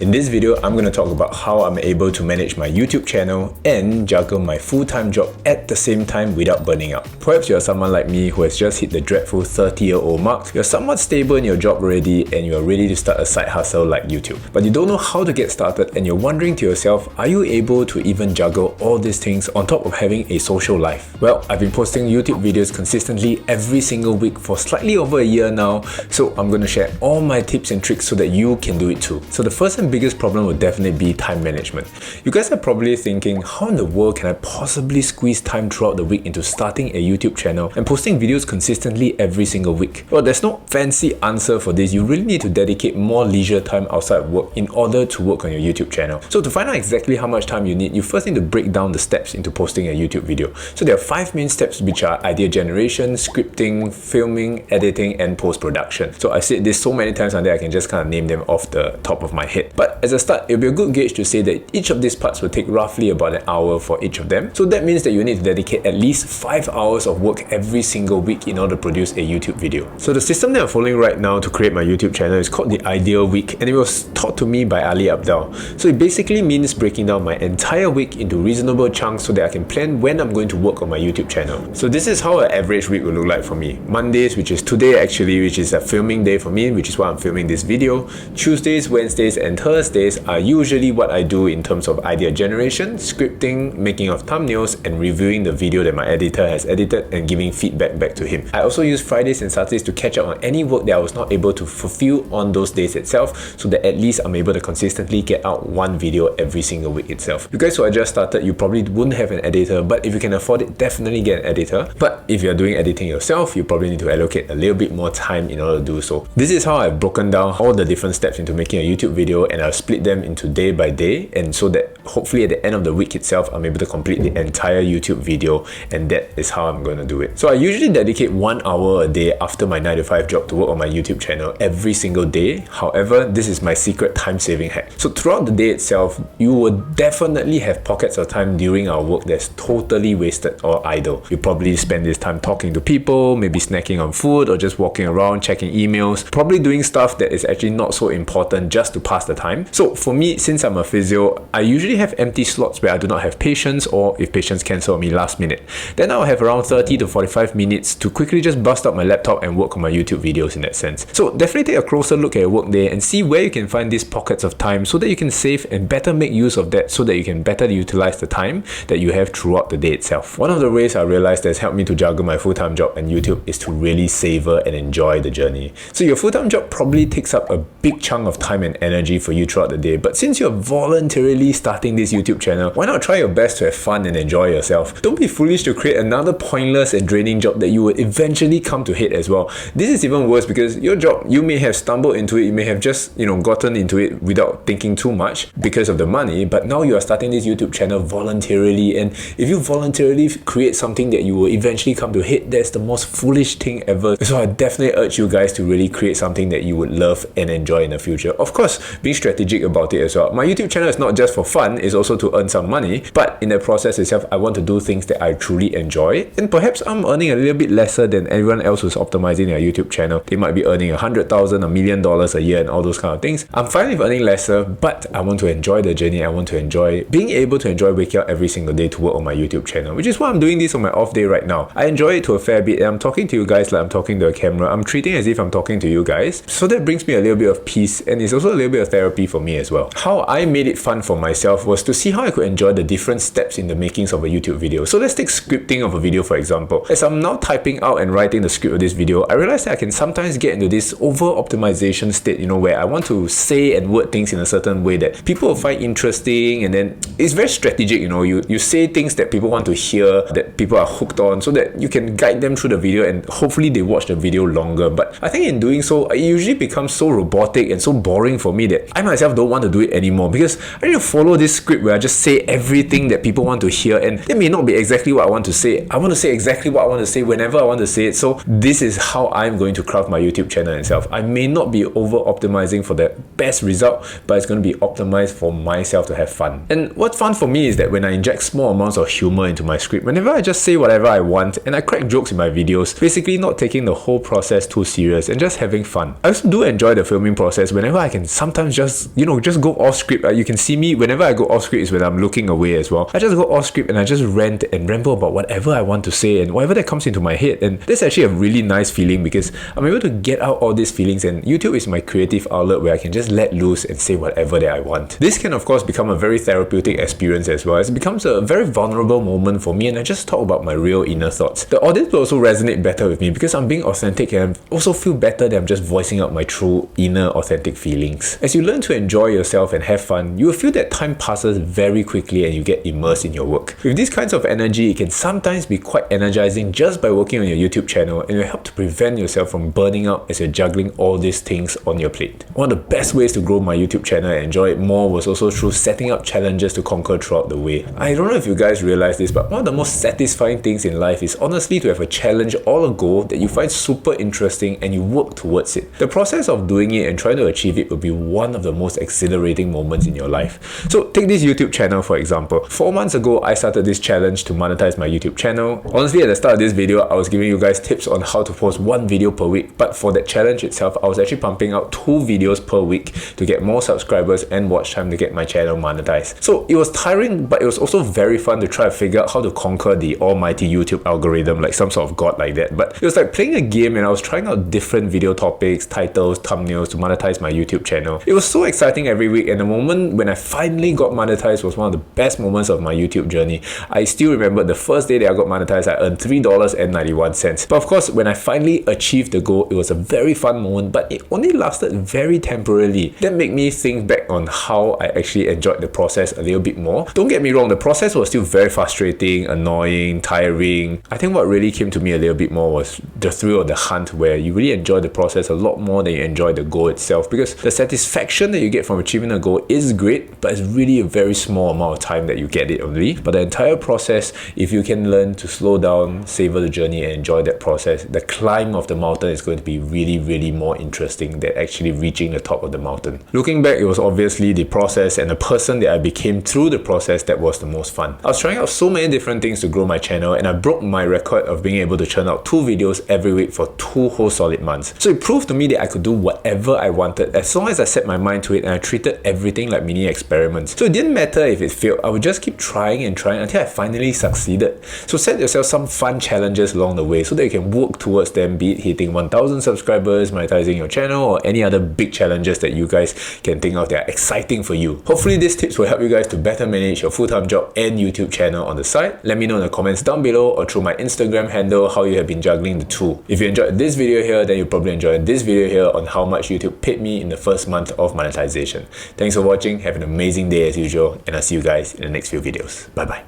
In this video, I'm going to talk about how I'm able to manage my YouTube channel and juggle my full-time job at the same time without burning out. Perhaps you're someone like me who has just hit the dreadful 30-year-old mark. You're somewhat stable in your job already and you're ready to start a side hustle like YouTube. But you don't know how to get started and you're wondering to yourself, are you able to even juggle all these things on top of having a social life? Well, I've been posting YouTube videos consistently every single week for slightly over a year now, so I'm going to share all my tips and tricks so that you can do it too. So the first and biggest problem would definitely be time management. You guys are probably thinking, how in the world can I possibly squeeze time throughout the week into starting a YouTube channel and posting videos consistently every single week? Well, there's no fancy answer for this. You really need to dedicate more leisure time outside of work in order to work on your YouTube channel. So to find out exactly how much time you need, you first need to break down the steps into posting a YouTube video. So there are 5 main steps, which are idea generation, scripting, filming, editing, and post-production. So I've said this so many times now that I can just kind of name them off the top of my head. But as a start, it'll be a good gauge to say that each of these parts will take roughly about an hour for each of them. So that means that you need to dedicate at least 5 hours of work every single week in order to produce a YouTube video. So the system that I'm following right now to create my YouTube channel is called the Ideal Week, and it was taught to me by Ali Abdal. So it basically means breaking down my entire week into reasonable chunks so that I can plan when I'm going to work on my YouTube channel. So this is how an average week will look like for me. Mondays, which is today actually, which is a filming day for me, which is why I'm filming this video. Tuesdays, Wednesdays, and Thursdays are usually what I do in terms of idea generation, scripting, making of thumbnails, and reviewing the video that my editor has edited and giving feedback back to him. I also use Fridays and Saturdays to catch up on any work that I was not able to fulfill on those days itself, so that at least I'm able to consistently get out one video every single week itself. You guys who are just started, you probably wouldn't have an editor, but if you can afford it, definitely get an editor. But if you're doing editing yourself, you probably need to allocate a little bit more time in order to do so. This is how I've broken down all the different steps into making a YouTube video, and I've split them into day by day, and so that hopefully at the end of the week itself, I'm able to complete the entire YouTube video, and that is how I'm going to do it. So I usually dedicate 1 hour a day after my 9 to 5 job to work on my YouTube channel every single day. However, this is my secret time-saving hack. So throughout the day itself, you will definitely have pockets of time during our work that's totally wasted or idle. You probably spend this time talking to people, maybe snacking on food, or just walking around checking emails, probably doing stuff that is actually not so important just to pass the time. So for me, since I'm a physio, I usually have empty slots where I do not have patients, or if patients cancel on me last minute. Then I'll have around 30 to 45 minutes to quickly just bust out my laptop and work on my YouTube videos in that sense. So definitely take a closer look at your work day and see where you can find these pockets of time so that you can save and better make use of that, so that you can better utilize the time that you have throughout the day itself. One of the ways I realized that's helped me to juggle my full-time job and YouTube is to really savor and enjoy the journey. So your full-time job probably takes up a big chunk of time and energy for you throughout the day, but since you're voluntarily starting this YouTube channel, why not try your best to have fun and enjoy yourself? Don't be foolish to create another pointless and draining job that you would eventually come to hate as well. This is even worse because your job, you may have stumbled into it, you may have just gotten into it without thinking too much because of the money, but now you are starting this YouTube channel voluntarily, and if you voluntarily create something that you will eventually come to hate, that's the most foolish thing ever. So I definitely urge you guys to really create something that you would love and enjoy in the future. Of course, being strategic about it as well. My YouTube channel is not just for fun, it's also to earn some money, but in the process itself, I want to do things that I truly enjoy, and perhaps I'm earning a little bit lesser than everyone else who's optimizing their YouTube channel. They might be earning $100,000, $1 million a year and all those kind of things. I'm fine with earning lesser, but I want to enjoy the journey. I want to enjoy being able to enjoy waking up every single day to work on my YouTube channel, which is why I'm doing this on my off day right now. I enjoy it to a fair bit, and I'm talking to you guys like I'm talking to a camera. I'm treating as if I'm talking to you guys, so that brings me a little bit of peace, and it's also a little bit of therapy for me as well. How I made it fun for myself was to see how I could enjoy the different steps in the makings of a YouTube video. So let's take scripting of a video for example. As I'm now typing out and writing the script of this video, I realized that I can sometimes get into this over-optimization state, where I want to say and word things in a certain way that people will find interesting, and then it's very strategic, you say things that people want to hear, that people are hooked on, so that you can guide them through the video and hopefully they watch the video longer. But I think in doing so, it usually becomes so robotic and so boring for me that I myself don't want to do it anymore, because I need to follow this script where I just say everything that people want to hear, and it may not be exactly what I want to say. I want to say exactly what I want to say whenever I want to say it. So this is how I'm going to craft my YouTube channel itself. I may not be over-optimizing for the best result, but it's going to be optimized for myself to have fun. And what's fun for me is that when I inject small amounts of humor into my script, whenever I just say whatever I want and I crack jokes in my videos, basically not taking the whole process too serious and just having fun. I also do enjoy the filming process whenever I can sometimes just just, just go off script. You can see me whenever I go off script is when I'm looking away as well. I just go off script and I just rant and ramble about whatever I want to say and whatever that comes into my head. And that's actually a really nice feeling because I'm able to get out all these feelings, and YouTube is my creative outlet where I can just let loose and say whatever that I want. This can of course become a very therapeutic experience as well, as it becomes a very vulnerable moment for me and I just talk about my real inner thoughts. The audience will also resonate better with me because I'm being authentic and I also feel better that I'm just voicing out my true inner authentic feelings. As you learn to enjoy yourself and have fun, you will feel that time passes very quickly and you get immersed in your work. With these kinds of energy, it can sometimes be quite energizing just by working on your YouTube channel, and it will help to prevent yourself from burning out as you're juggling all these things on your plate. One of the best ways to grow my YouTube channel and enjoy it more was also through setting up challenges to conquer throughout the way. I don't know if you guys realize this, but one of the most satisfying things in life is honestly to have a challenge or a goal that you find super interesting and you work towards it. The process of doing it and trying to achieve it will be one of the most exhilarating moments in your life. So take this YouTube channel for example. 4 months ago, I started this challenge to monetize my YouTube channel. Honestly, at the start of this video, I was giving you guys tips on how to post 1 video per week, but for that challenge itself, I was actually pumping out 2 videos per week to get more subscribers and watch time to get my channel monetized. So it was tiring, but it was also very fun to try to figure out how to conquer the almighty YouTube algorithm like some sort of god like that. But it was like playing a game and I was trying out different video topics, titles, thumbnails to monetize my YouTube channel. It was so exciting every week, and the moment when I finally got monetized was one of the best moments of my YouTube journey. I still remember the first day that I got monetized, I earned $3.91. But of course, when I finally achieved the goal, it was a very fun moment, but it only lasted very temporarily. That made me think back on how I actually enjoyed the process a little bit more. Don't get me wrong, the process was still very frustrating, annoying, tiring. I think what really came to me a little bit more was the thrill of the hunt, where you really enjoy the process a lot more than you enjoy the goal itself, because the satisfaction that you get from achieving a goal is great, but it's really a very small amount of time that you get it only. But the entire process, if you can learn to slow down, savor the journey and enjoy that process, the climb of the mountain is going to be really more interesting than actually reaching the top of the mountain. Looking back, it was obviously the process and the person that I became through the process that was the most fun. I was trying out so many different things to grow my channel, and I broke my record of being able to churn out 2 videos every week for 2 whole solid months. So it proved to me that I could do whatever I wanted as long as I set my mind to it and I treated everything like mini experiments. So it didn't matter if it failed, I would just keep trying and trying until I finally succeeded. So set yourself some fun challenges along the way so that you can work towards them, be it hitting 1,000 subscribers, monetizing your channel, or any other big challenges that you guys can think of that are exciting for you. Hopefully these tips will help you guys to better manage your full-time job and YouTube channel on the side. Let me know in the comments down below or through my Instagram handle how you have been juggling the two. If you enjoyed this video here, then you'll probably enjoy this video here on how much YouTube paid me in the first month of monetization. Thanks for watching, have an amazing day as usual, and I'll see you guys in the next few videos. Bye bye.